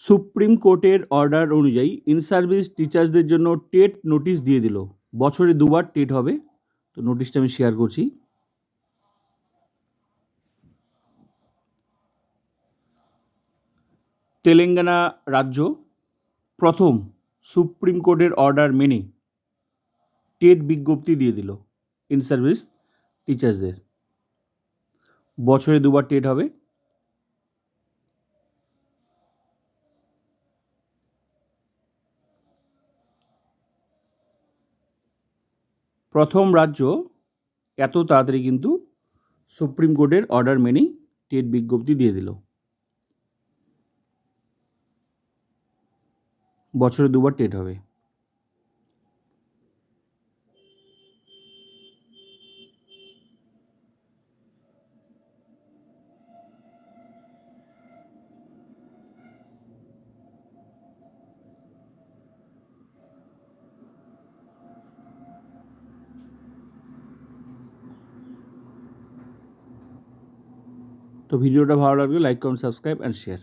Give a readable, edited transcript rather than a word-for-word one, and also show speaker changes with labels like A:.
A: Supreme কোর্টের order অনুযায়ী in service টিচার্সদের জন্য টেট নোটিশ দিয়ে দিল। বছরে দুবার টেট হবে। তো নোটিশটা আমি শেয়ার করছি। তেলেঙ্গানা রাজ্য প্রথম সুপ্রিম কোর্টের অর্ডার মেনে টেট বিজ্ঞপ্তি দিয়ে দিল ইন সার্ভিস টিচার্সদের। বছরে দুবার টেট হবে। প্রথম রাজ্য এত তাড়াতাড়ি কিন্তু সুপ্রিম কোর্টের অর্ডার মেনেই টেট বিজ্ঞপ্তি দিয়ে দিল। বছরে দুবার টেট হবে। তো ভিডিওটা ভালো লাগলে like, comment, subscribe and share.